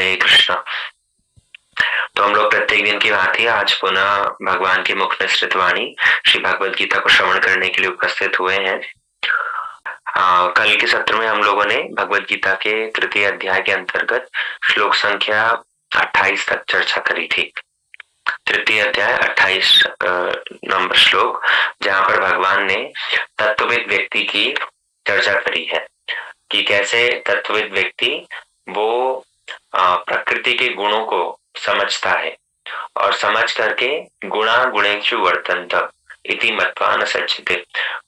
हरे कृष्ण। तो हम लोग प्रत्येक दिन की भांति आज पुनः भगवान की मुख निसृत वाणी श्री भगवद गीता को श्रवण करने के लिए उपस्थित हुए हैं। कल के सत्र में हम लोगों ने भगवद गीता के तृतीय अध्याय के अंतर्गत श्लोक संख्या 28 तक चर्चा करी थी। तृतीय अध्याय 28 नंबर श्लोक, जहाँ पर भगवान ने तत्वविद व्यक्ति की चर्चा करी है कि कैसे तत्वविद व्यक्ति वो प्रकृति के गुणों को समझता है और समझ करके गुणा गुणेषु वर्तन्त इति मत्वा न सज्जते।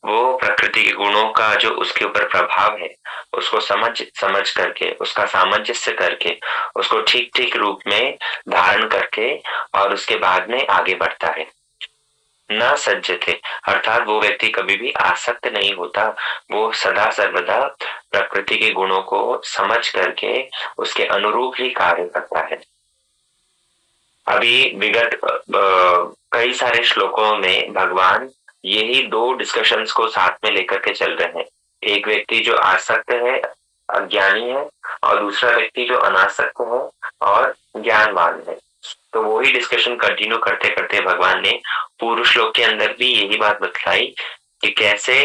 वो प्रकृति के गुणों का जो उसके ऊपर प्रभाव है उसको समझ करके, उसका सामंजस्य करके, उसको ठीक ठीक रूप में धारण करके और उसके बाद में आगे बढ़ता है। न सज्जते अर्थात वो व्यक्ति कभी भी आसक्त नहीं होता, वो सदा सर्वदा प्रकृति के गुणों को समझ करके उसके अनुरूप ही कार्य करता है। अभी विगत कई सारे श्लोकों में भगवान यही दो डिस्कशंस को साथ में लेकर के चल रहे हैं। एक व्यक्ति जो आसक्त है, अज्ञानी है, और दूसरा व्यक्ति जो अनासक्त है और ज्ञानवान है। तो वही डिस्कशन कंटिन्यू करते करते भगवान ने पूर्व श्लोक के अंदर भी यही बात बतलाई कि कैसे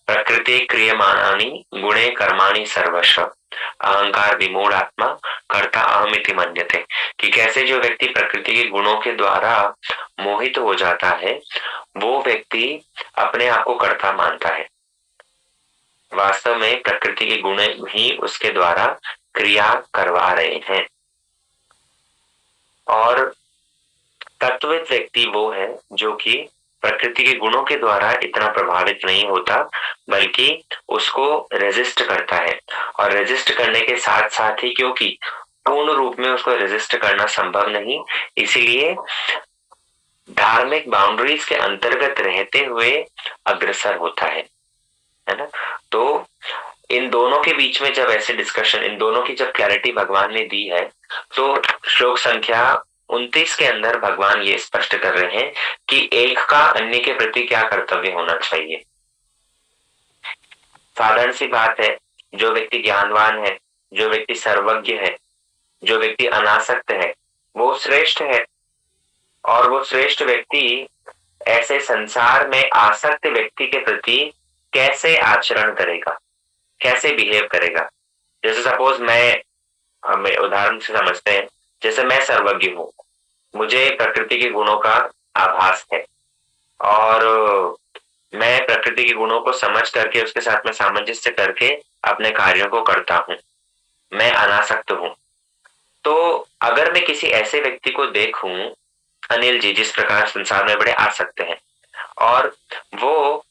प्रकृति क्रियमाणानि गुणे कर्माणि सर्वस्व अहंकार विमूढ़ आत्मा कर्ता अहमिति मन्यते, कि कैसे जो व्यक्ति प्रकृति के गुणों के द्वारा मोहित हो जाता है वो व्यक्ति अपने आप को कर्ता मानता है। वास्तव में प्रकृति के गुण ही उसके द्वारा क्रिया करवा रहे हैं। और तत्वित व्यक्ति वो है जो कि प्रकृति के गुणों के द्वारा इतना प्रभावित नहीं होता, बल्कि उसको रेजिस्ट करता है। और रेजिस्ट करने के साथ साथ ही, क्योंकि पूर्ण रूप में उसको रेजिस्ट करना संभव नहीं, इसीलिए धार्मिक बाउंड्रीज के अंतर्गत रहते हुए अग्रसर होता है ना। तो इन दोनों के बीच में जब ऐसे डिस्कशन, इन दोनों की जब क्लैरिटी भगवान ने दी है, तो श्लोक संख्या 29 के अंदर भगवान ये स्पष्ट कर रहे हैं कि एक का अन्य के प्रति क्या कर्तव्य होना चाहिए। साधारण सी बात है, जो व्यक्ति ज्ञानवान है, जो व्यक्ति सर्वज्ञ है, जो व्यक्ति अनासक्त है, वो श्रेष्ठ है। और वो श्रेष्ठ व्यक्ति ऐसे संसार में आसक्त व्यक्ति के प्रति कैसे आचरण करेगा, कैसे बिहेव करेगा। जैसे सपोज मैं उदाहरण से समझते हैं, जैसे मैं सर्वज्ञ हूँ, मुझे प्रकृति के गुणों का आभास है और मैं प्रकृति के गुणों को समझ करके उसके साथ में सामंजस्य करके अपने कार्यों को करता हूँ, मैं अनासक्त हूँ। तो अगर मैं किसी ऐसे व्यक्ति को देखूं, अनिल जी जिस प्रकार संसार में बड़े आसक्त हैं और वो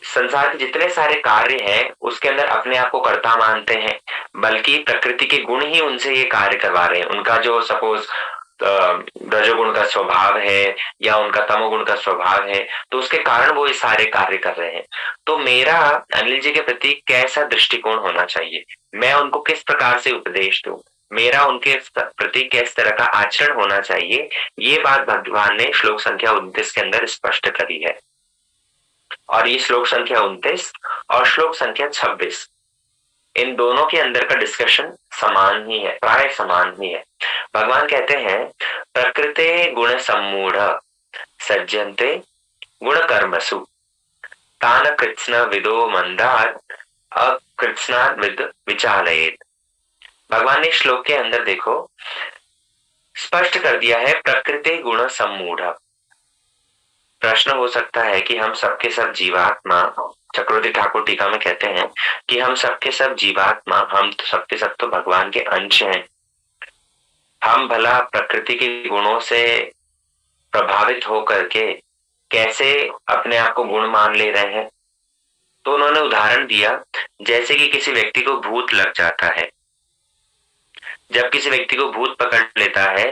संसार के जितने सारे कार्य हैं उसके अंदर अपने आप को कर्ता मानते हैं, बल्कि प्रकृति के गुण ही उनसे ये कार्य करवा रहे हैं। उनका जो सपोज रजोगुण का स्वभाव है या उनका तमोगुण का स्वभाव है, तो उसके कारण वो ये सारे कार्य कर रहे हैं। तो मेरा अनिल जी के प्रति कैसा दृष्टिकोण होना चाहिए, मैं उनको किस प्रकार से उपदेश दूं, मेरा उनके प्रति किस तरह का आचरण होना चाहिए, ये बात भगवान ने श्लोक संख्या 29 के अंदर स्पष्ट करी है। और ये श्लोक संख्या 29 और श्लोक संख्या 26, इन दोनों के अंदर का डिस्कशन समान ही है, प्राय समान ही है। भगवान कहते हैं प्रकृते गुण सम्मूढ़ सज्जन्ते गुण कर्मसु तान कृत्स्न विदो मंदार अकृत्स्नात् विद विचालयेत्। भगवान ने श्लोक के अंदर देखो स्पष्ट कर दिया है प्रकृति गुण सम्मूढ़। प्रश्न हो सकता है कि हम सबके सब जीवात्मा, चक्रवर्ती ठाकुर टीका में कहते हैं कि हम सबके सब जीवात्मा, हम सबके सब तो भगवान के अंश हैं। हम भला प्रकृति के गुणों से प्रभावित होकर के कैसे अपने आप को गुण मान ले रहे हैं। तो उन्होंने उदाहरण दिया, जैसे कि किसी व्यक्ति को भूत लग जाता है। जब किसी व्यक्ति को भूत पकड़ लेता है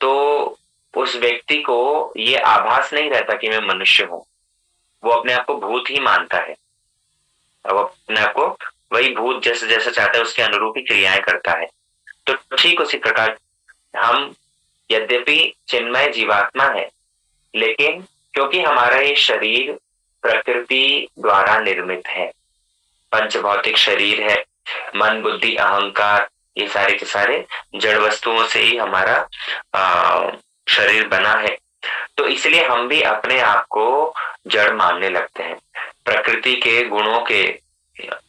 तो उस व्यक्ति को ये आभास नहीं रहता कि मैं मनुष्य हूं, वो अपने आप को भूत ही मानता है। अब अपने आप को वही भूत जैसे जैसे चाहता है उसके अनुरूप ही क्रियाएं करता है। तो ठीक उसी प्रकार हम यद्यपि चिन्मय जीवात्मा है, लेकिन क्योंकि हमारा ये शरीर प्रकृति द्वारा निर्मित है, पंच भौतिक शरीर है, मन बुद्धि अहंकार ये सारे के सारे जड़ वस्तुओं से ही हमारा शरीर बना है। तो इसलिए हम भी अपने आप को जड़ मानने लगते हैं। प्रकृति के गुणों के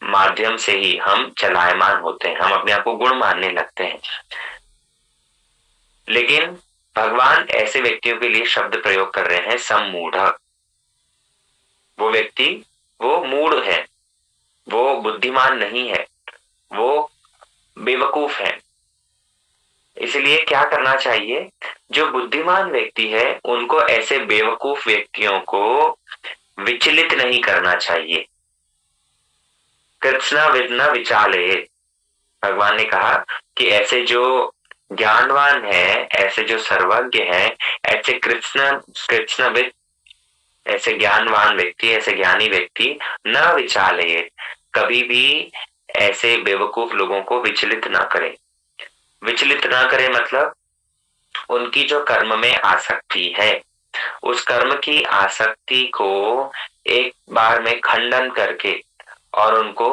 माध्यम से ही हम चलायमान होते हैं, हम अपने आप को गुण मानने लगते हैं। लेकिन भगवान ऐसे व्यक्तियों के लिए शब्द प्रयोग कर रहे हैं सम्मूढ़। वो व्यक्ति वो मूढ़ है, वो बुद्धिमान नहीं है, वो बेवकूफ है। इसलिए क्या करना चाहिए, जो बुद्धिमान व्यक्ति है उनको ऐसे बेवकूफ व्यक्तियों को विचलित नहीं करना चाहिए। कृत्स्ना विद्ना विचाले, भगवान ने कहा कि ऐसे जो ज्ञानवान है, ऐसे जो सर्वज्ञ है, ऐसे कृष्ण कृष्णविद, ऐसे ज्ञानवान व्यक्ति, ऐसे ज्ञानी व्यक्ति न विचाले, कभी भी ऐसे बेवकूफ लोगों को विचलित ना करे। विचलित ना करे मतलब उनकी जो कर्म में आसक्ति है, उस कर्म की आसक्ति को एक बार में खंडन करके और उनको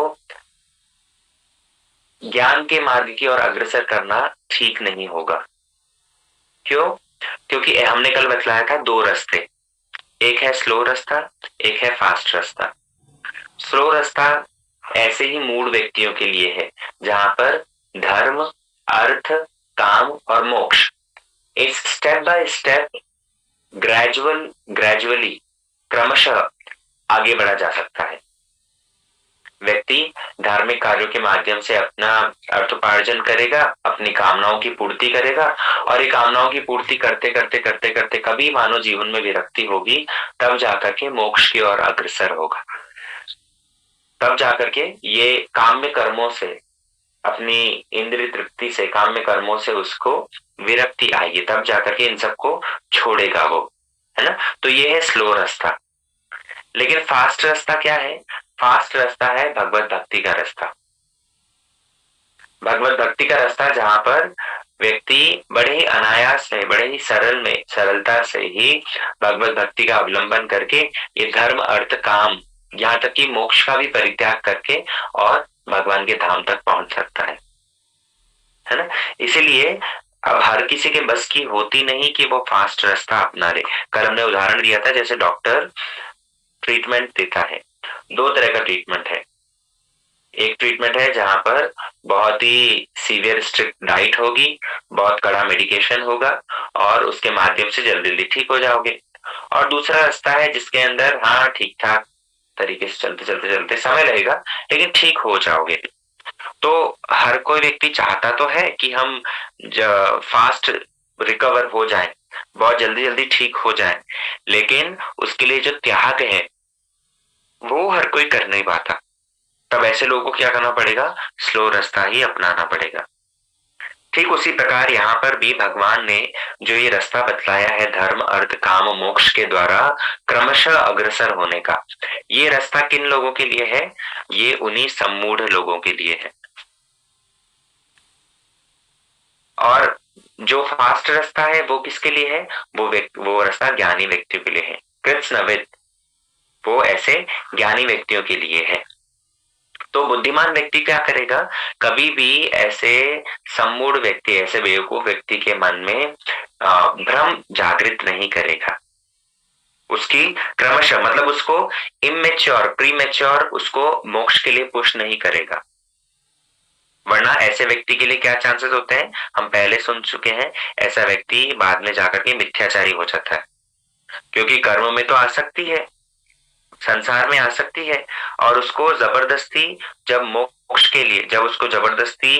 ज्ञान के मार्ग की ओर अग्रसर करना ठीक नहीं होगा। क्यों? क्योंकि हमने कल बतलाया था दो रास्ते, एक है स्लो रास्ता, एक है फास्ट रास्ता। स्लो रास्ता ऐसे ही मूड व्यक्तियों के लिए है जहां पर धर्म, अर्थ, काम और मोक्ष इस स्टेप बाय स्टेप ग्रेजुअली क्रमशः आगे बढ़ा जा सकता है। व्यक्ति धार्मिक कार्यों के माध्यम से अपना अर्थोपार्जन करेगा, अपनी कामनाओं की पूर्ति करेगा, और ये कामनाओं की पूर्ति करते करते करते करते कभी मानव जीवन में विरक्ति होगी, तब जाकर के मोक्ष की ओर अग्रसर होगा। तब जाकर के ये काम्य कर्मों से, अपनी इंद्रिय तृप्ति से, काम्य कर्मों से उसको विरक्ति आएगी, तब जाकर के इन सबको छोड़ेगा वो, है ना। तो ये है स्लो रास्ता। लेकिन फास्ट रास्ता क्या है? फास्ट रास्ता है भगवत भक्ति का रास्ता। भगवत भक्ति का रास्ता जहां पर व्यक्ति बड़े ही अनायास से, बड़े ही सरलता से ही भगवत भक्ति का अवलंबन करके ये धर्म, अर्थ, काम, यहाँ तक कि मोक्ष का भी परित्याग करके और भगवान के धाम तक पहुंच सकता है ना। इसीलिए अब हर किसी के बस की होती नहीं कि वो फास्ट रास्ता अपना ले। कल हमने उदाहरण दिया था, जैसे डॉक्टर ट्रीटमेंट देता है, दो तरह का ट्रीटमेंट है। एक ट्रीटमेंट है जहां पर बहुत ही सीवियर स्ट्रिक्ट डाइट होगी, बहुत कड़ा मेडिकेशन होगा और उसके माध्यम से जल्दी जल्दी ठीक हो जाओगे। और दूसरा रास्ता है जिसके अंदर हाँ ठीक ठाक तरीके से चलते चलते चलते समय लगेगा लेकिन ठीक हो जाओगे। तो हर कोई व्यक्ति चाहता तो है कि हम फास्ट रिकवर हो जाए, बहुत जल्दी जल्दी ठीक हो जाए, लेकिन उसके लिए जो त्याग है वो हर कोई कर नहीं पाता। तब ऐसे लोगों को क्या करना पड़ेगा? स्लो रास्ता ही अपनाना पड़ेगा। ठीक उसी प्रकार यहाँ पर भी भगवान ने जो ये रास्ता बतलाया है धर्म, अर्थ, काम, मोक्ष के द्वारा क्रमशः अग्रसर होने का, ये रास्ता किन लोगों के लिए है? ये उन्हीं सम्मूढ़ लोगों के लिए है। और जो फास्ट रास्ता है वो किसके लिए है? वो रास्ता ज्ञानी व्यक्तियों के लिए है। कृष्णविद, वो ऐसे ज्ञानी व्यक्तियों के लिए है। तो बुद्धिमान व्यक्ति क्या करेगा? कभी भी ऐसे सम्मूढ़ व्यक्ति, ऐसे बेवकूफ व्यक्ति के मन में भ्रम जागृत नहीं करेगा। उसकी क्रमशः मतलब उसको इमेच्योर, प्रीमेच्योर उसको मोक्ष के लिए पुश नहीं करेगा। वरना ऐसे व्यक्ति के लिए क्या चांसेस होते हैं, हम पहले सुन चुके हैं, ऐसा व्यक्ति बाद में जाकर के मिथ्याचारी हो जाता है। क्योंकि कर्म में तो आसक्ति है, संसार में आसक्ति है, और उसको जबरदस्ती जब मोक्ष के लिए, जब उसको जबरदस्ती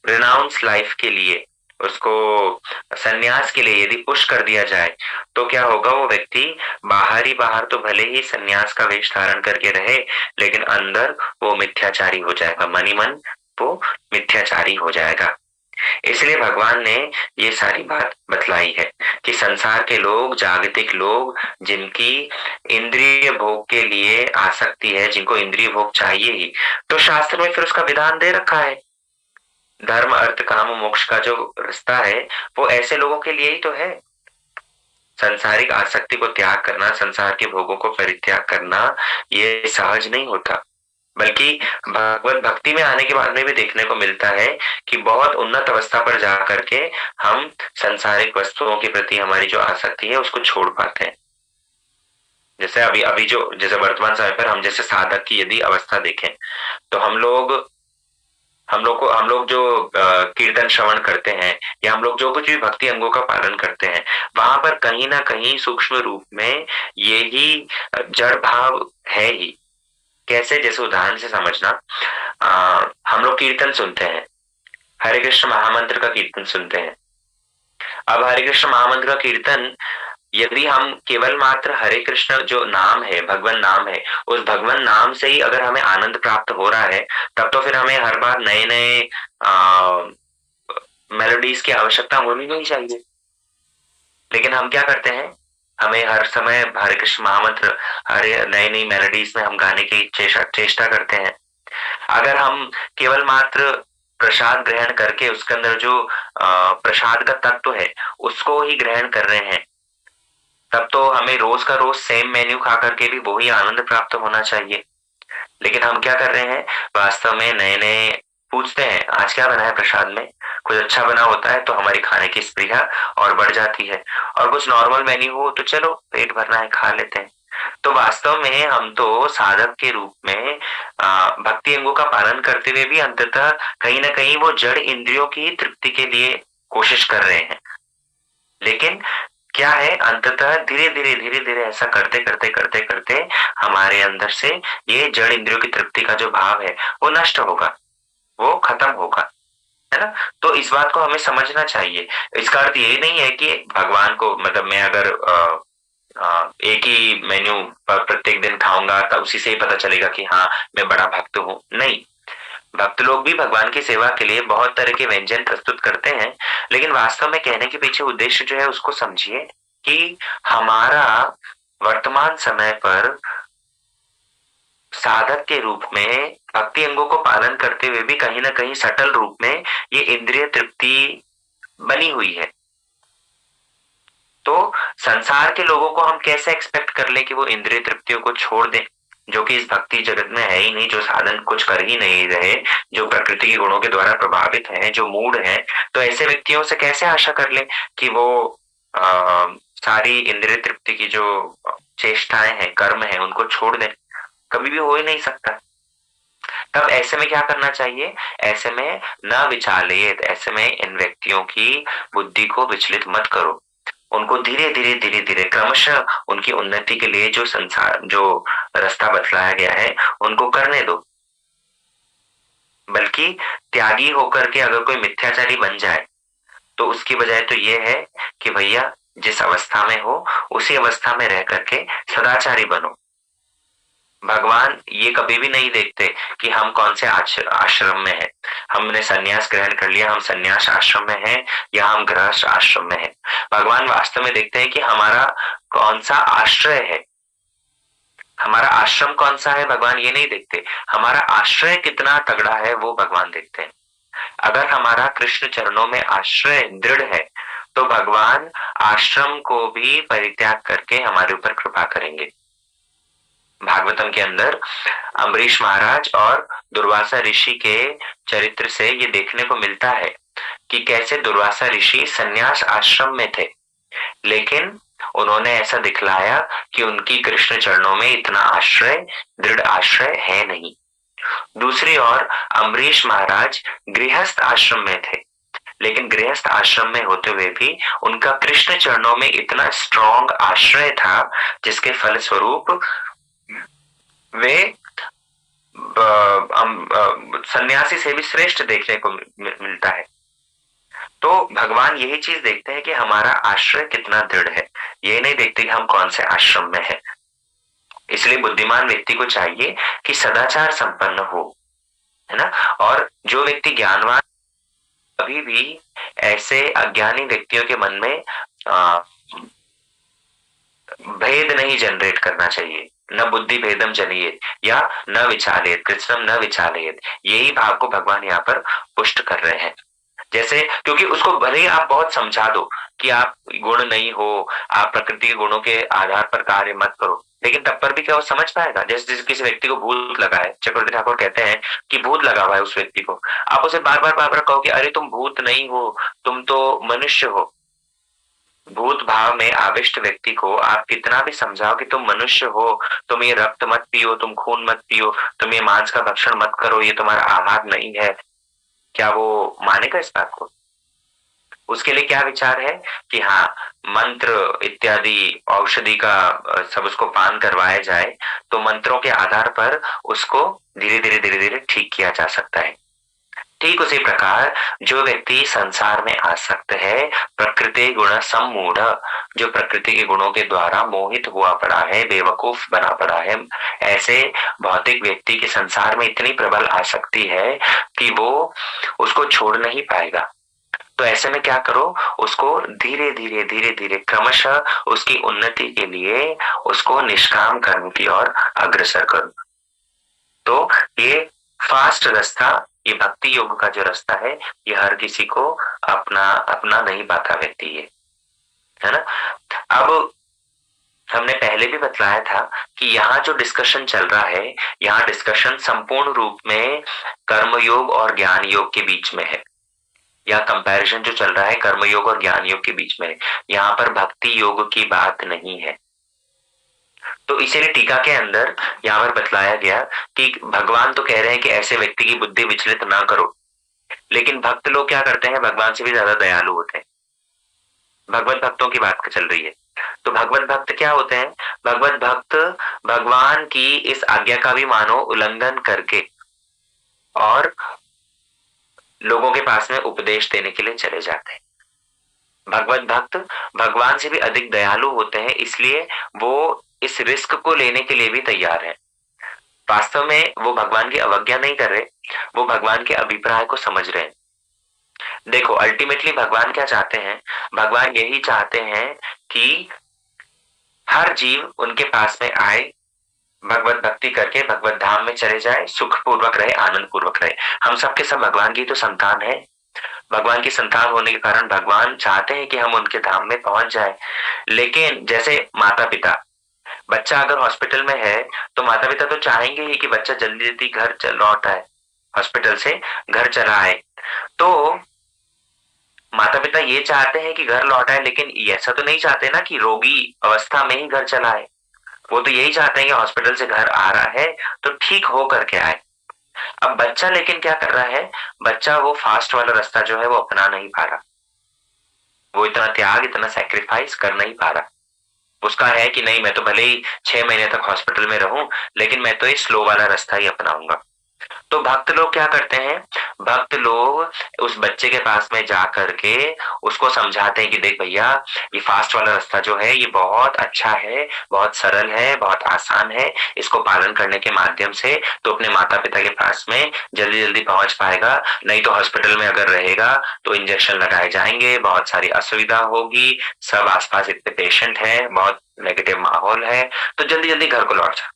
रिनाउंस लाइफ के लिए, उसको सन्यास के लिए यदि पुश कर दिया जाए तो क्या होगा? वो व्यक्ति बाहर तो भले ही सन्यास का वेश धारण करके रहे, लेकिन अंदर वो मिथ्याचारी हो जाएगा, मन ही मन वो मिथ्याचारी हो जाएगा। इसलिए भगवान ने ये सारी बात बतलाई है कि संसार के लोग, जागतिक लोग, जिनकी इंद्रिय भोग के लिए आसक्ति है, जिनको इंद्रिय भोग चाहिए ही, तो शास्त्र में फिर उसका विधान दे रखा है। धर्म, अर्थ, काम, मोक्ष का जो रास्ता है वो ऐसे लोगों के लिए ही तो है। संसारिक आसक्ति को त्याग करना, संसार के भोगों को परित्याग करना, ये सहज नहीं होता। बल्कि भगवत भक्ति में आने के बाद में भी देखने को मिलता है कि बहुत उन्नत अवस्था पर जा करके हम संसारिक वस्तुओं के प्रति हमारी जो आसक्ति है उसको छोड़ पाते हैं। जैसे अभी अभी जो जैसे वर्तमान समय पर हम जैसे साधक की यदि अवस्था देखें, तो हम लोग जो कीर्तन श्रवण करते हैं या हम लोग जो कुछ भी भक्ति अंगों का पालन करते हैं, वहां पर कहीं ना कहीं सूक्ष्म रूप में यही जड़ भाव है ही। कैसे, जैसे उदाहरण से समझना, हम लोग कीर्तन सुनते हैं, हरे कृष्ण महामंत्र का कीर्तन सुनते हैं। अब हरे कृष्ण महामंत्र का कीर्तन यदि हम केवल मात्र हरे कृष्ण जो नाम है, भगवान नाम है, उस भगवान नाम से ही अगर हमें आनंद प्राप्त हो रहा है, तब तो फिर हमें हर बार नए नए मेलोडीज की आवश्यकता होनी नहीं चाहिए। लेकिन हम क्या करते हैं, हमें हर समय हरे कृष्ण महामंत्र, हरे नई नई मेलोडीज में हम गाने की चेष्टा करते हैं। अगर हम केवल मात्र प्रसाद ग्रहण करके उसके अंदर जो प्रसाद का तत्व है उसको ही ग्रहण कर रहे हैं, तब तो हमें रोज का रोज सेम मेन्यू खा करके भी वही आनंद प्राप्त होना चाहिए। लेकिन हम क्या कर रहे हैं, वास्तव में नए नए पूछते हैं आज क्या बना है प्रसाद में, कुछ अच्छा बना होता है तो हमारी खाने की स्पृहा और बढ़ जाती है, और कुछ नॉर्मल मेन्यू हो तो चलो पेट भरना है खा लेते हैं। तो वास्तव में हम तो साधक के रूप में भक्ति अंगों का पालन करते हुए भी अंततः कहीं ना कहीं वो जड़ इंद्रियों की तृप्ति के लिए कोशिश कर रहे हैं। लेकिन क्या है, अंततः धीरे धीरे ऐसा करते करते करते करते हमारे अंदर से ये जड़ इंद्रियों की तृप्ति का जो भाव है वो नष्ट होगा, वो खत्म होगा, है ना। तो इस बात को हमें समझना चाहिए। इसका अर्थ ये नहीं है कि भगवान को, मतलब मैं अगर एक ही मेन्यू प्रत्येक दिन खाऊंगा तब उसी से ही पता चलेगा कि हाँ मैं बड़ा भक्त हूँ, नहीं। भक्त लोग भी भगवान की सेवा के लिए बहुत तरह के व्यंजन प्रस्तुत करते हैं, लेकिन वास्तव में कहने के पीछे उद्देश्य जो है उसको समझिए कि हमारा वर्तमान समय पर साधक के रूप में भक्ति अंगों को पालन करते हुए भी कहीं ना कहीं सटल रूप में ये इंद्रिय तृप्ति बनी हुई है। तो संसार के लोगों को हम कैसे एक्सपेक्ट कर ले कि वो इंद्रिय तृप्तियों को छोड़ दें, जो कि इस भक्ति जगत में है ही नहीं, जो साधन कुछ कर ही नहीं रहे, जो प्रकृति के गुणों के द्वारा प्रभावित हैं, जो मूड हैं। तो ऐसे व्यक्तियों से कैसे आशा कर ले कि वो सारी इंद्रिय तृप्ति की जो चेष्टाएं हैं, कर्म है, उनको छोड़ दें। कभी भी हो ही नहीं सकता। तब ऐसे में क्या करना चाहिए, ऐसे में न विचालित, ऐसे में इन व्यक्तियों की बुद्धि को विचलित मत करो, उनको धीरे धीरे क्रमशः उनकी उन्नति के लिए जो संसार जो रास्ता बतलाया गया है उनको करने दो। बल्कि त्यागी होकर के अगर कोई मिथ्याचारी बन जाए तो उसकी बजाय तो ये है कि भैया जिस अवस्था में हो उसी अवस्था में रह करके सदाचारी बनो। भगवान ये कभी भी नहीं देखते कि हम कौन से आश्रम में हैं, हमने सन्यास ग्रहण कर लिया, हम सन्यास आश्रम में हैं या हम गृहस्थ आश्रम में हैं। भगवान वास्तव में देखते हैं कि हमारा कौन सा आश्रय है, हमारा आश्रम कौन सा है। भगवान ये नहीं देखते, हमारा आश्रय कितना तगड़ा है वो भगवान देखते हैं। अगर हमारा कृष्ण चरणों में आश्रय दृढ़ है तो भगवान आश्रम को भी परित्याग करके हमारे ऊपर कृपा करेंगे। भागवतम के अंदर अम्बरीश महाराज और दुर्वासा ऋषि के चरित्र से ये देखने को मिलता है कि कैसे दुर्वासा ऋषि सन्यास आश्रम में थे, लेकिन उन्होंने ऐसा दिखलाया कि उनकी कृष्ण चरणों में इतना आश्रय, दृढ़ आश्रय है नहीं। दूसरी ओर अम्बरीश महाराज गृहस्थ आश्रम में थे, लेकिन गृहस्थ आश्रम में होते हुए भी उनका कृष्ण चरणों में इतना स्ट्रॉन्ग आश्रय था, जिसके फलस्वरूप वे सन्यासी से भी श्रेष्ठ देखने को मिलता है। तो भगवान यही चीज देखते हैं कि हमारा आश्रय कितना दृढ़ है, ये नहीं देखते कि हम कौन से आश्रम में है। इसलिए बुद्धिमान व्यक्ति को चाहिए कि सदाचार संपन्न हो, है ना। और जो व्यक्ति ज्ञानवान, कभी भी ऐसे अज्ञानी व्यक्तियों के मन में भेद नहीं जनरेट करना चाहिए। न बुद्धि भेदम जनिए या न विचालित, कृष्णम न विचालित, यही भाव को भगवान यहाँ पर पुष्ट कर रहे हैं। जैसे, क्योंकि उसको भले ही आप बहुत समझा दो कि आप गुण नहीं हो, आप प्रकृति के गुणों के आधार पर कार्य मत करो, लेकिन तब पर भी क्या वो समझ पाएगा? जैसे जैसे किसी व्यक्ति को भूत लगा है, चक्रवर्ती ठाकुर कहते हैं कि भूत लगा हुआ है उस व्यक्ति को, आप उसे बार बार कहो कि अरे तुम भूत नहीं हो, तुम तो मनुष्य हो। भूत भाव में आविष्ट व्यक्ति को आप कितना भी समझाओ कि तुम मनुष्य हो, तुम ये रक्त मत पियो, तुम खून मत पियो, तुम ये मांस का भक्षण मत करो, ये तुम्हारा आहार नहीं है, क्या वो मानेगा इस बात को? उसके लिए क्या विचार है कि हाँ, मंत्र इत्यादि औषधि का सब उसको पान करवाया जाए, तो मंत्रों के आधार पर उसको धीरे धीरे ठीक किया जा सकता है। ठीक उसी प्रकार जो व्यक्ति संसार में आसक्त है, प्रकृति गुण सम्मूढ़, जो प्रकृति के गुणों के द्वारा मोहित हुआ पड़ा है, बेवकूफ बना पड़ा है, ऐसे भौतिक व्यक्ति के संसार में इतनी प्रबल आसक्ति है कि वो उसको छोड़ नहीं पाएगा। तो ऐसे में क्या करो, उसको धीरे धीरे क्रमशः उसकी उन्नति के लिए उसको निष्काम कर्म की ओर अग्रसर करो। तो ये फास्ट रास्ता, ये भक्ति योग का जो रास्ता है, ये हर किसी को अपना अपना नहीं पाता व्यक्ति ये, है ना। अब हमने पहले भी बतलाया था कि यहाँ जो डिस्कशन चल रहा है, यहाँ डिस्कशन संपूर्ण रूप में कर्मयोग और ज्ञान योग के बीच में है, या कंपैरिजन जो चल रहा है कर्मयोग और ज्ञान योग के बीच में, यहाँ पर भक्ति योग की बात नहीं है। तो इसीलिए टीका के अंदर यहाँ पर बतलाया गया कि भगवान तो कह रहे हैं कि ऐसे व्यक्ति की बुद्धि विचलित ना करो, लेकिन भक्त लोग क्या करते हैं, भगवान से भी ज्यादा दयालु होते हैं। भगवत भक्तों की बात चल रही है। तो भगवत भक्त क्या होते हैं? भगवत भक्त भगवान की इस आज्ञा का भी मानो उल्लंघन करके और लोगों के पास में उपदेश देने के लिए चले जाते हैं। भगवत भक्त भगवान से भी अधिक दयालु होते हैं, इसलिए वो इस रिस्क को लेने के लिए भी तैयार है। वास्तव में वो भगवान की अवज्ञा नहीं कर रहे, वो भगवान के अभिप्राय को समझ रहे हैं। देखो अल्टीमेटली भगवान क्या चाहते हैं? भगवान यही चाहते हैं कि हर जीव उनके पास में आए, भगवत भक्ति करके भगवत धाम में चले जाए, सुख पूर्वक रहे, आनंद पूर्वक रहे। हम सबके सब भगवान की तो संतान है। भगवान की संतान होने के कारण भगवान चाहते हैं कि हम उनके धाम में पहुंच जाए। लेकिन जैसे माता पिता, बच्चा अगर हॉस्पिटल में है तो माता पिता तो चाहेंगे ही कि बच्चा जल्दी जल्दी घर लौट आए, हॉस्पिटल से घर चला आए। तो माता पिता ये चाहते हैं कि घर लौट आए, लेकिन ऐसा तो नहीं चाहते ना कि रोगी अवस्था में ही घर चला आए। वो तो यही चाहते हैं कि हॉस्पिटल से घर आ रहा है तो ठीक हो करके आए। अब बच्चा लेकिन क्या कर रहा है, बच्चा वो फास्ट वाला रास्ता जो है वो अपना नहीं पा रहा, वो इतना त्याग इतना सैक्रिफाइस कर नहीं पा रहा। उसका है कि नहीं, मैं तो भले ही 6 महीने तक हॉस्पिटल में रहूं, लेकिन मैं तो ये स्लो वाला रास्ता ही अपनाऊंगा। तो भक्त लोग क्या करते हैं, भक्त लोग उस बच्चे के पास में जा करके उसको समझाते हैं कि देख भैया, ये फास्ट वाला रास्ता जो है ये बहुत अच्छा है, बहुत सरल है, बहुत आसान है, इसको पालन करने के माध्यम से तो अपने माता पिता के पास में जल्दी जल्दी पहुंच पाएगा। नहीं तो हॉस्पिटल में अगर रहेगा तो इंजेक्शन लगाए जाएंगे, बहुत सारी असुविधा होगी, सब आसपास इतने पेशेंट है, बहुत नेगेटिव माहौल है, तो जल्दी जल्दी घर को लौट जा,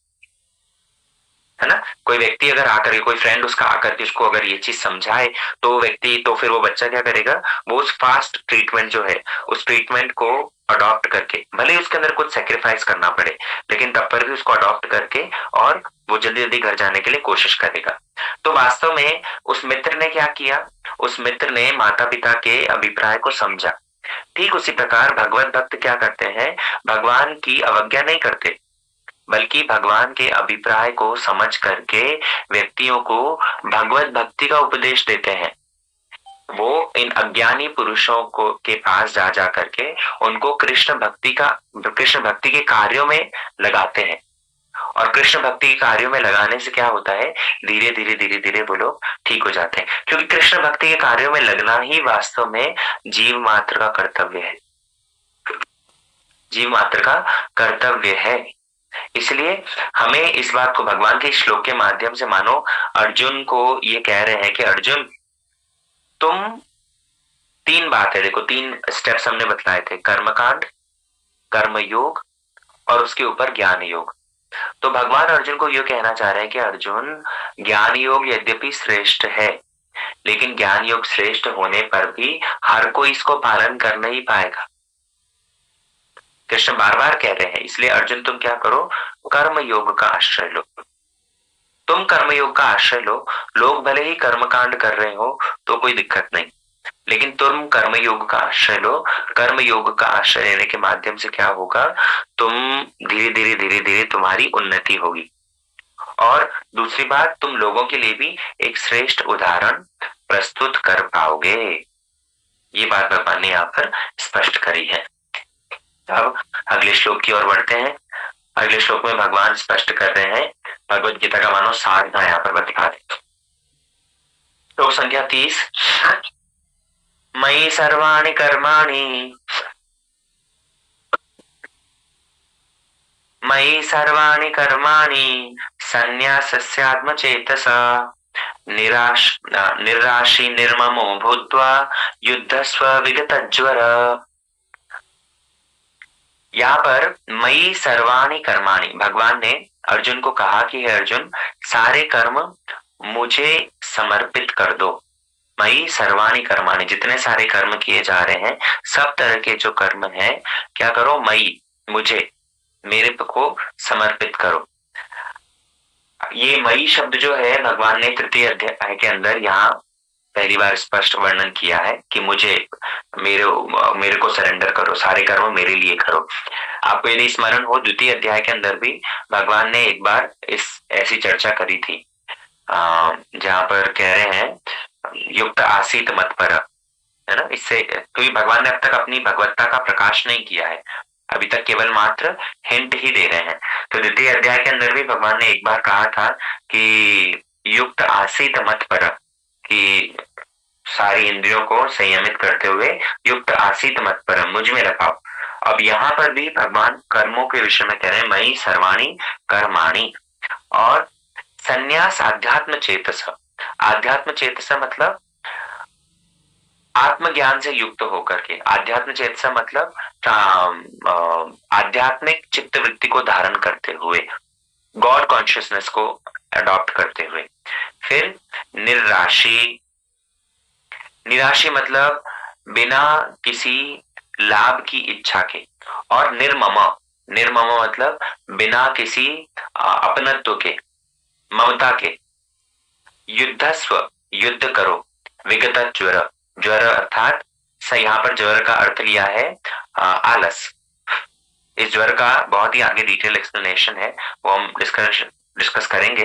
है ना। कोई व्यक्ति अगर आकर के, कोई फ्रेंड उसका आकर के उसको अगर ये चीज समझाए, तो व्यक्ति, तो फिर वो बच्चा क्या करेगा, वो उस फास्ट ट्रीटमेंट जो है उस ट्रीटमेंट को अडॉप्ट करके, भले ही उसके अंदर कुछ सेक्रीफाइस करना पड़े, लेकिन तब पर भी उसको अडॉप्ट करके और वो जल्दी जल्दी घर जाने के लिए कोशिश करेगा। तो वास्तव में उस मित्र ने क्या किया, उस मित्र ने माता पिता के अभिप्राय को समझा। ठीक उसी प्रकार भगवत भक्त क्या करते हैं, भगवान की अवज्ञा नहीं करते, बल्कि भगवान के अभिप्राय को समझ करके व्यक्तियों को भगवत भक्ति का उपदेश देते हैं। वो इन अज्ञानी पुरुषों को के पास जा जा करके उनको कृष्ण भक्ति के कार्यों में लगाते हैं। और कृष्ण भक्ति के कार्यों में लगाने से क्या होता है, धीरे धीरे वो लोग ठीक हो जाते हैं, क्योंकि कृष्ण भक्ति के कार्यों में लगना ही वास्तव में जीव मात्र का कर्तव्य है, जीव मात्र का कर्तव्य है। इसलिए हमें इस बात को भगवान के श्लोक के माध्यम से, मानो अर्जुन को ये कह रहे हैं कि अर्जुन, तुम, तीन बात है, देखो तीन स्टेप्स हमने बतलाए थे, कर्मकांड, कर्म योग और उसके ऊपर ज्ञान योग। तो भगवान अर्जुन को ये कहना चाह रहे हैं कि अर्जुन, ज्ञान योग यद्यपि श्रेष्ठ है, लेकिन ज्ञान योग श्रेष्ठ होने पर भी हर कोई इसको पालन कर नहीं पाएगा। कृष्ण बार बार कह रहे हैं, इसलिए अर्जुन तुम क्या करो, कर्म योग का आश्रय लो। तुम कर्मयोग का आश्रय लो। लोग भले ही कर्मकांड कर रहे हो तो कोई दिक्कत नहीं, लेकिन तुम कर्मयोग का आश्रय लो। कर्मयोग का आश्रय लेने के माध्यम से क्या होगा, तुम धीरे धीरे तुम्हारी उन्नति होगी। और दूसरी बात, तुम लोगों के लिए भी एक श्रेष्ठ उदाहरण प्रस्तुत कर पाओगे। ये बात भगवान ने यहाँ पर स्पष्ट करी है। अब अगले श्लोक की ओर बढ़ते हैं। अगले श्लोक में भगवान स्पष्ट कर रहे हैं भगवत गीता का मानो साधना यहाँ पर बता दे। श्लोक संख्या 30। मयि सर्वाणि कर्माणि, मयि सर्वाणि कर्माणि संन्यासस्यात्मचेतसा निर्राशि निर्ममो भूत्वा युद्धस्व विगतज्वर। यहाँ पर मयि सर्वाणि कर्माणि, भगवान ने अर्जुन को कहा कि हे अर्जुन, सारे कर्म मुझे समर्पित कर दो। मयि सर्वाणि कर्माणि, जितने सारे कर्म किए जा रहे हैं, सब तरह के जो कर्म हैं, क्या करो, मयि, मुझे, मेरे को समर्पित करो। ये मयि शब्द जो है भगवान ने तृतीय अध्याय के अंदर यहाँ पहली बार स्पष्ट वर्णन किया है कि मुझे, मेरे मेरे को सरेंडर करो, सारे कर्म मेरे लिए करो। आपको यदि स्मरण हो, द्वितीय अध्याय के अंदर भी भगवान ने एक बार इस ऐसी चर्चा करी थी, जहाँ पर कह रहे हैं युक्त आसीत मत पर, है ना। इससे क्योंकि भगवान ने अब तक अपनी भगवत्ता का प्रकाश नहीं किया है, अभी तक केवल मात्र हिंट ही दे रहे हैं। तो द्वितीय अध्याय के अंदर भी भगवान ने एक बार कहा था कि युक्त आसीत मत पर, कि सारी इंद्रियों को संयमित करते हुए युक्त आसीत मत पर, मुझ में रखाओ। अब यहाँ पर भी भगवान कर्मों के विषय में कह रहे हैं मयि सर्वाणि कर्माणि। और संन्यास आध्यात्म चेतस, आध्यात्म चेतस मतलब आत्मज्ञान से युक्त होकर के, आध्यात्म चेतस मतलब आध्यात्मिक चित्त वृत्ति को धारण करते हुए, गॉड कॉन्शियसनेस को अडॉप्ट करते हुए। फिर निर्राशि, निराशी मतलब बिना किसी लाभ की इच्छा के। और निर्मम, निर्मम मतलब बिना किसी अपनत्व के, ममता के। युद्धस्व, युद्ध करो। विगत ज्वर, ज्वर अर्थात यहाँ पर ज्वर का अर्थ लिया है आलस। इस ज्वर का बहुत ही आगे डिटेल एक्सप्लेनेशन है, वो हम डिस्कस करेंगे।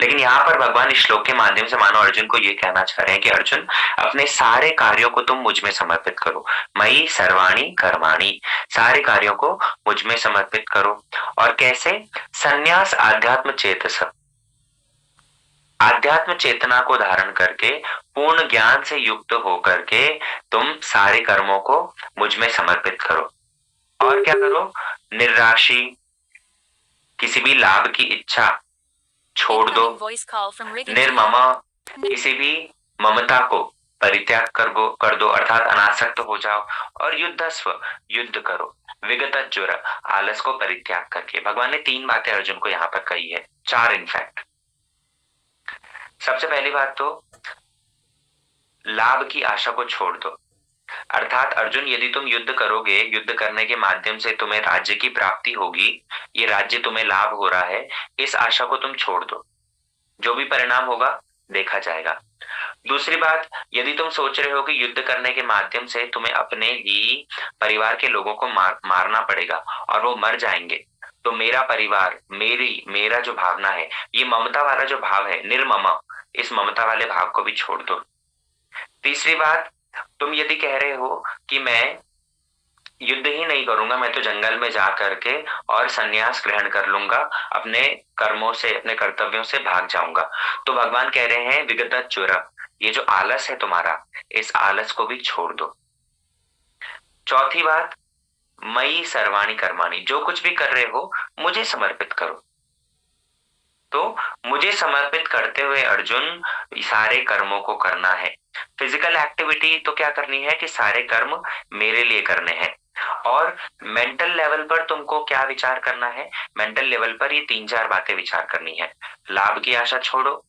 लेकिन यहाँ पर भगवान इस श्लोक के माध्यम से मानो अर्जुन को ये कहना चाह रहे हैं कि अर्जुन, अपने सारे कार्यों को तुम मुझ में समर्पित करो। मयि सर्वाणि कर्माणि, सारे कार्यों को मुझ में समर्पित करो। और कैसे, संन्यास आध्यात्म चेतस, आध्यात्म चेतना को धारण करके, पूर्ण ज्ञान से युक्त होकर के तुम सारे कर्मों को मुझ में समर्पित करो। और क्या करो, निर्राशि, किसी भी लाभ की इच्छा छोड़ दो। निर्मम, किसी भी ममता को परित्याग कर दो, अर्थात अनासक्त हो जाओ। और युद्धस्व, युद्ध करो। विगत ज्वर, आलस को परित्याग करके। भगवान ने 3 बातें अर्जुन को यहाँ पर कही है, 4 इनफैक्ट। सबसे पहली बात तो लाभ की आशा को छोड़ दो, अर्थात अर्जुन, यदि तुम युद्ध करोगे, युद्ध करने के माध्यम से तुम्हें राज्य की प्राप्ति होगी, ये राज्य तुम्हें लाभ हो रहा है, इस आशा को तुम छोड़ दो। जो भी परिणाम होगा देखा जाएगा। दूसरी बात, यदि तुम सोच रहे हो कि युद्ध करने के माध्यम से तुम्हें अपने ही परिवार के लोगों को मारना पड़ेगा और वो मर जाएंगे, तो मेरा परिवार, मेरा जो भावना है, ये ममता वाला जो भाव है, निर्मम, इस ममता वाले भाव को भी छोड़ दो। तीसरी बात, तुम यदि कह रहे हो कि मैं युद्ध ही नहीं करूंगा, मैं तो जंगल में जा करके और संन्यास ग्रहण कर लूंगा, अपने कर्मों से, अपने कर्तव्यों से भाग जाऊंगा, तो भगवान कह रहे हैं विगत चुरा, ये जो आलस है तुम्हारा, इस आलस को भी छोड़ दो। चौथी बात, मयि सर्वाणि कर्माणि, जो कुछ भी कर रहे हो मुझे समर्पित करो। तो मुझे समर्पित करते हुए अर्जुन सारे कर्मों को करना है। फिजिकल एक्टिविटी तो क्या करनी है कि सारे कर्म मेरे लिए करने हैं। और मेंटल लेवल पर तुमको क्या विचार करना है, मेंटल लेवल पर ये 3-4 बातें विचार करनी है। लाभ की आशा छोड़ो,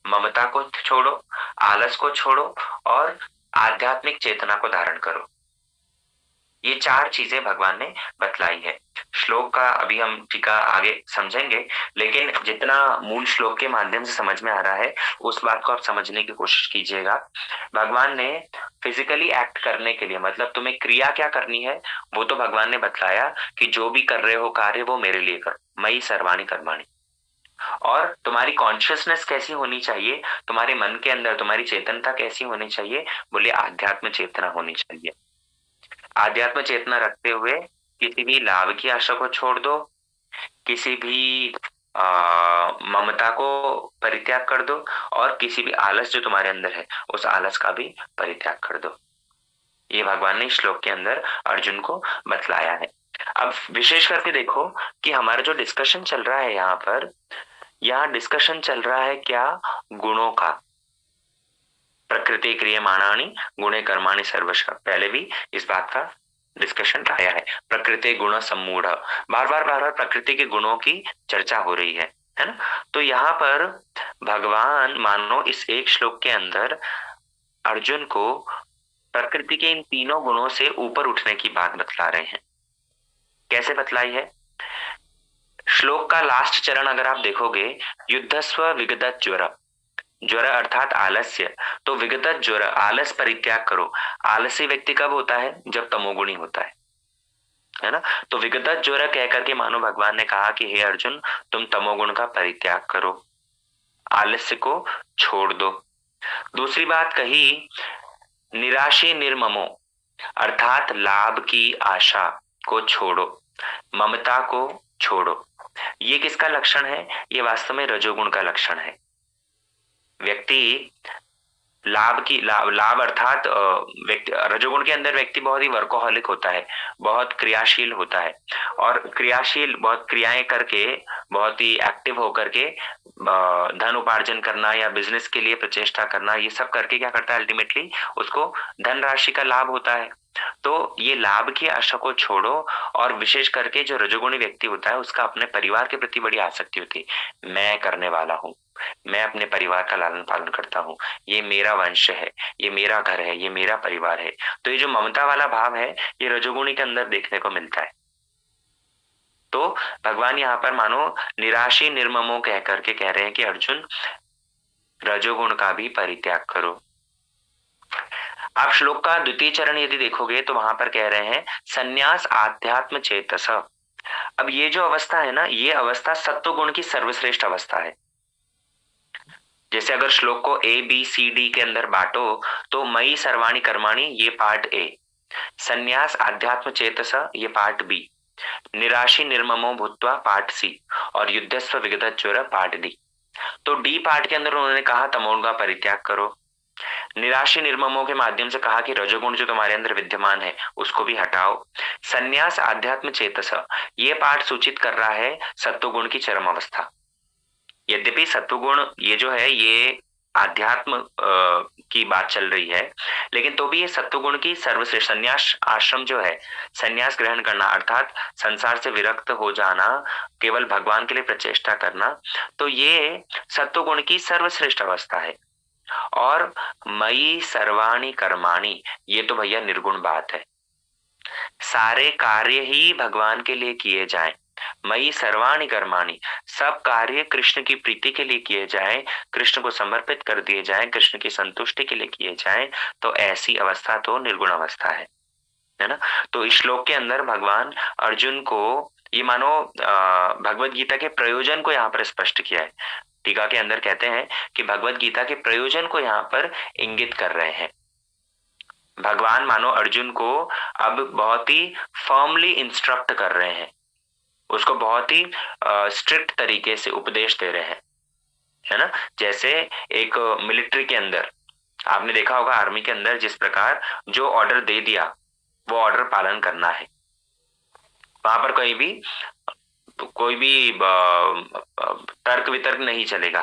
ममता को छोड़ो, आलस को छोड़ो और आध्यात्मिक चेतना को धारण करो। ये चार चीजें भगवान ने बतलाई है। श्लोक का अभी हम टीका आगे समझेंगे, लेकिन जितना मूल श्लोक के माध्यम से समझ में आ रहा है उस बात को आप समझने की कोशिश कीजिएगा। भगवान ने फिजिकली एक्ट करने के लिए, मतलब तुम्हें क्रिया क्या करनी है वो तो भगवान ने बतलाया कि जो भी कर रहे हो कार्य वो मेरे लिए करो, मयि सर्वाणि कर्माणि। और तुम्हारी कॉन्शियसनेस कैसी होनी चाहिए, तुम्हारे मन के अंदर तुम्हारी चेतनता कैसी होनी चाहिए, बोले आध्यात्म चेतना होनी चाहिए। आध्यात्म चेतना रखते हुए किसी भी लाभ की आशा को छोड़ दो, किसी भी ममता को परित्याग कर दो, और किसी भी आलस जो तुम्हारे अंदर है उस आलस का भी परित्याग कर दो। ये भगवान ने इस श्लोक के अंदर अर्जुन को बतलाया है। अब विशेष करके देखो कि हमारा जो डिस्कशन चल रहा है यहाँ पर, यहाँ डिस्कशन चल रहा है क्या, गुणों का। प्रकृति क्रियमाणानि गुणे कर्माणि सर्वश, पहले भी इस बात का डिस्कशन आया है। प्रकृति गुण सम्मूढ़, बार बार प्रकृति के गुणों की चर्चा हो रही है ना। तो यहाँ पर भगवान मानो इस एक श्लोक के अंदर अर्जुन को प्रकृति के इन तीनों गुणों से ऊपर उठने की बात बतला रहे हैं। कैसे बतलाई है? श्लोक का लास्ट चरण अगर आप देखोगे, युद्धस्व विगत ज्वर, ज्वर अर्थात आलस्य, तो विगत ज्वर आलस परित्याग करो। आलसी व्यक्ति कब होता है? जब तमोगुणी होता है ना। तो विगत ज्वर कह करके मानो भगवान ने कहा कि हे अर्जुन, तुम तमोगुण का परित्याग करो, आलस्य को छोड़ दो। दूसरी बात कही, निराशी निर्ममो, अर्थात लाभ की आशा को छोड़ो, ममता को छोड़ो। ये किसका लक्षण है? ये वास्तव में रजोगुण का लक्षण है। व्यक्ति लाभ अर्थात व्यक्ति रजोगुण के अंदर व्यक्ति बहुत ही वर्कोहॉलिक होता है, बहुत क्रियाशील होता है, और क्रियाशील बहुत क्रियाएं करके, बहुत ही एक्टिव होकर के धन उपार्जन करना या बिजनेस के लिए प्रचेष्टा करना, ये सब करके क्या करता है, अल्टीमेटली उसको धन राशि का लाभ होता है। तो ये लाभ की आशा को छोड़ो। और विशेष करके जो रजोगुणी व्यक्ति होता है उसका अपने परिवार के प्रति बड़ी आसक्ति होती है। मैं करने वाला हूँ, मैं अपने परिवार का लालन पालन करता हूँ, ये मेरा वंश है, ये मेरा घर है, ये मेरा परिवार है। तो ये जो ममता वाला भाव है ये रजोगुणी के अंदर देखने को मिलता है। तो भगवान यहाँ पर मानो निराशी निर्ममो कह करके कह रहे हैं कि अर्जुन, रजोगुण का भी परित्याग करो। आप श्लोक का द्वितीय चरण यदि देखोगे तो वहां पर कह रहे हैं संन्यास आध्यात्म चेतस। अब ये जो अवस्था है ना, ये अवस्था सत्व गुण की सर्वश्रेष्ठ अवस्था है। जैसे अगर श्लोक को ए बी सी डी के अंदर बांटो तो मयि सर्वाणि कर्माणि ये पार्ट ए, संन्यास आध्यात्म चेतस ये पार्ट बी, निराशी निर्ममो भूत्वा पार्ट सी, और युद्धस्व विगत ज्वर पार्ट डी। तो डी पार्ट के अंदर उन्होंने कहा तमोगुण का परित्याग करो, निराशी निर्ममों के माध्यम से कहा कि रजोगुण जो तुम्हारे अंदर विद्यमान है उसको भी हटाओ। संन्यास आध्यात्म चेतस, ये पाठ सूचित कर रहा है सत्वगुण की चरम अवस्था। यद्यपि सत्वगुण ये जो है ये आध्यात्म की बात चल रही है, लेकिन तो भी ये सत्वगुण की सर्वश्रेष्ठ संन्यास आश्रम जो है, संन्यास ग्रहण करना अर्थात संसार से विरक्त हो जाना, केवल भगवान के लिए प्रचेष्टा करना, तो ये सत्वगुण की सर्वश्रेष्ठ अवस्था है। और मयि सर्वाणि कर्माणि, ये तो भैया निर्गुण बात है। सारे कार्य ही भगवान के लिए किए जाएं। मयि सर्वाणि कर्माणि, सब कार्य कृष्ण की प्रीति के लिए किए जाएं, कृष्ण को समर्पित कर दिए जाएं, कृष्ण की संतुष्टि के लिए किए जाएं, तो ऐसी अवस्था तो निर्गुण अवस्था है ना। तो इस श्लोक के अंदर भगवान अर्जुन को ये मानो भगवत गीता के प्रयोजन को यहाँ पर स्पष्ट किया है। टीका के अंदर कहते हैं कि भगवत गीता के प्रयोजन को यहाँ पर इंगित कर रहे हैं। भगवान मानो अर्जुन को अब बहुत ही फर्मली इंस्ट्रक्ट कर रहे हैं, उसको बहुत ही स्ट्रिक्ट तरीके से उपदेश दे रहे हैं, है ना। जैसे एक मिलिट्री के अंदर आपने देखा होगा, आर्मी के अंदर जिस प्रकार जो ऑर्डर दे दिया वो ऑर्डर पालन करना है। वहां पर कोई भी तर्क वितर्क नहीं चलेगा।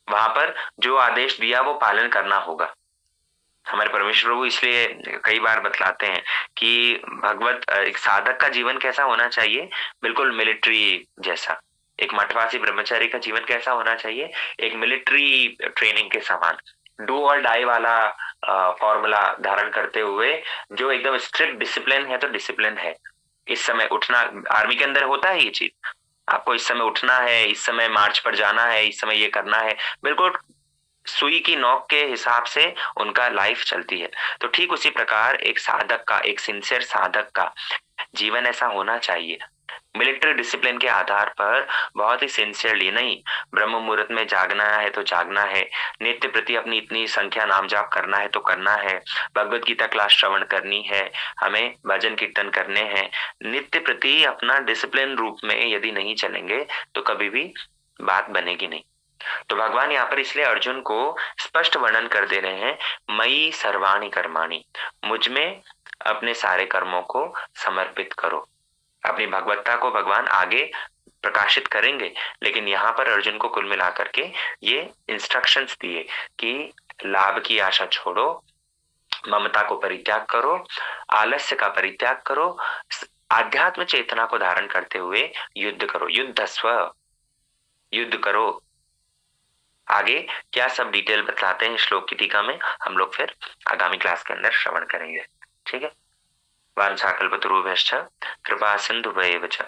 वहां पर जो आदेश दिया वो पालन करना होगा। हमारे परमेश्वर प्रभु इसलिए कई बार बतलाते हैं कि भगवत एक साधक का जीवन कैसा होना चाहिए, बिल्कुल मिलिट्री जैसा। एक मठवासी ब्रह्मचारी का जीवन कैसा होना चाहिए, एक मिलिट्री ट्रेनिंग के समान, डू और डाई वाला फॉर्मूला धारण करते हुए जो एकदम स्ट्रिक्ट डिसिप्लिन है तो डिसिप्लिन है। इस समय उठना, आर्मी के अंदर होता है ये चीज, आपको इस समय उठना है, इस समय मार्च पर जाना है, इस समय ये करना है, बिल्कुल सुई की नोक के हिसाब से उनका लाइफ चलती है। तो ठीक उसी प्रकार एक साधक का, एक सिंसियर साधक का जीवन ऐसा होना चाहिए, मिलिट्री डिसिप्लिन के आधार पर बहुत ही सिंसियरली, नहीं ब्रह्म मुहूर्त में जागना है तो जागना है, नित्य प्रति अपनी इतनी संख्या नाम जाप करना है तो करना है, भगवत गीता क्लास श्रवण करनी है, हमें भजन कीर्तन करने हैं, नित्य प्रति अपना डिसिप्लिन रूप में यदि नहीं चलेंगे तो कभी भी बात बनेगी नहीं। तो भगवान यहाँ पर इसलिए अर्जुन को स्पष्ट वर्णन कर दे रहे हैं, मई सर्वाणि कर्माणि, मुझ में अपने सारे कर्मों को समर्पित करो। अपनी भगवत्ता को भगवान आगे प्रकाशित करेंगे, लेकिन यहाँ पर अर्जुन को कुल मिलाकर के ये इंस्ट्रक्शंस दिए कि लाभ की आशा छोड़ो, ममता को परित्याग करो, आलस्य का परित्याग करो, आध्यात्म चेतना को धारण करते हुए युद्ध करो, युद्धस्व, युद्ध करो। आगे क्या सब डिटेल बतलाते हैं श्लोक की टीका में, हम लोग फिर आगामी क्लास के अंदर श्रवण करेंगे। ठीक है। वाञ्छाकल्पतरुभ्यश्च कृपा सिन्धुभ्येव च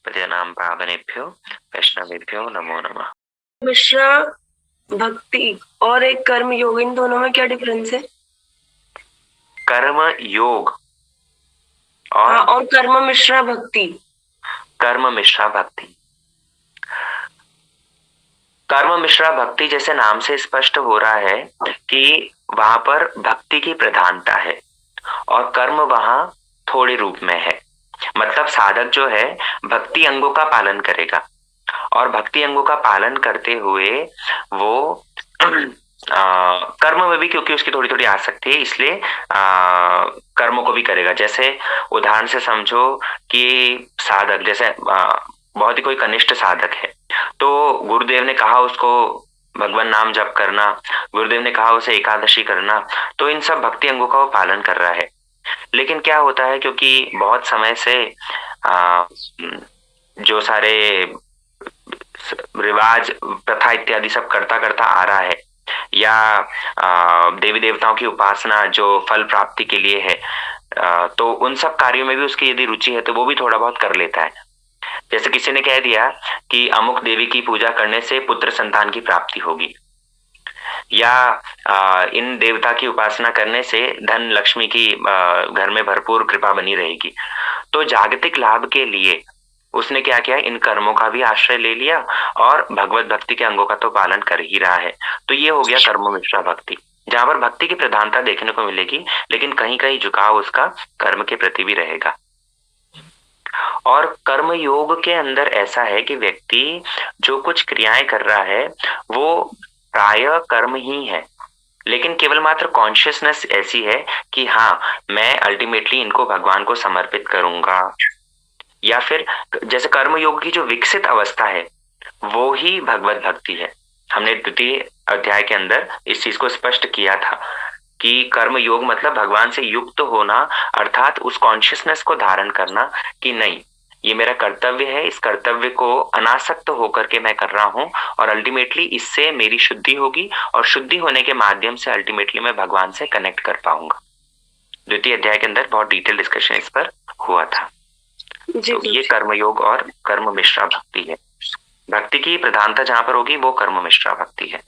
पतितानां पावनेभ्यो वैष्णवेभ्यो नमो नमः। मिश्रा भक्ति और एक कर्म योग, इन दोनों में क्या डिफरेंस है? कर्म योग और हाँ, और कर्म मिश्रा भक्ति। कर्म मिश्रा भक्ति, कर्म मिश्रा भक्ति जैसे नाम से स्पष्ट हो रहा है कि वहां पर भक्ति की प्रधानता है और कर्म वहां थोड़े रूप में है। मतलब साधक जो है भक्ति अंगों का पालन करेगा और भक्ति अंगों का पालन करते हुए वो कर्म में भी, क्योंकि उसकी थोड़ी थोड़ी आसक्ति है इसलिए कर्मों को भी करेगा। जैसे उदाहरण से समझो कि साधक जैसे बहुत ही कोई कनिष्ठ साधक है, तो गुरुदेव ने कहा उसको भगवान नाम जप करना, गुरुदेव ने कहा उसे एकादशी करना, तो इन सब भक्ति अंगों का वो पालन कर रहा है। लेकिन क्या होता है, क्योंकि बहुत समय से जो सारे रिवाज प्रथा इत्यादि सब करता करता आ रहा है, या देवी देवताओं की उपासना जो फल प्राप्ति के लिए है, तो उन सब कार्यों में भी उसकी यदि रुचि है तो वो भी थोड़ा बहुत कर लेता है। जैसे किसी ने कह दिया कि अमुक देवी की पूजा करने से पुत्र संतान की प्राप्ति होगी, या इन देवता की उपासना करने से धन लक्ष्मी की घर में भरपूर कृपा बनी रहेगी। तो जागतिक लाभ के लिए उसने क्या किया, इन कर्मों का भी आश्रय ले लिया और भगवत भक्ति के अंगों का तो पालन कर ही रहा है। तो ये हो गया कर्म मिश्रा भक्ति, जहां पर भक्ति की प्रधानता देखने को मिलेगी, लेकिन कहीं कहीं झुकाव उसका कर्म के प्रति भी रहेगा। और कर्म योग के अंदर ऐसा है कि व्यक्ति जो कुछ क्रियाएं कर रहा है वो प्राय कर्म ही है, लेकिन केवल मात्र कॉन्शियसनेस ऐसी है कि हाँ मैं अल्टीमेटली इनको भगवान को समर्पित करूंगा। या फिर जैसे कर्म योग की जो विकसित अवस्था है वो ही भगवत भक्ति है। हमने द्वितीय अध्याय के अंदर इस चीज को स्पष्ट किया था कि कर्म योग मतलब भगवान से युक्त होना, अर्थात उस कॉन्शियसनेस को धारण करना कि नहीं ये मेरा कर्तव्य है, इस कर्तव्य को अनासक्त होकर के मैं कर रहा हूं और अल्टीमेटली इससे मेरी शुद्धि होगी और शुद्धि होने के माध्यम से अल्टीमेटली मैं भगवान से कनेक्ट कर पाऊंगा। द्वितीय अध्याय के अंदर बहुत डिटेल डिस्कशन इस पर हुआ था। तो ये कर्मयोग और कर्म मिश्रा भक्ति है। भक्ति की प्रधानता जहां पर होगी वो कर्म मिश्रा भक्ति है।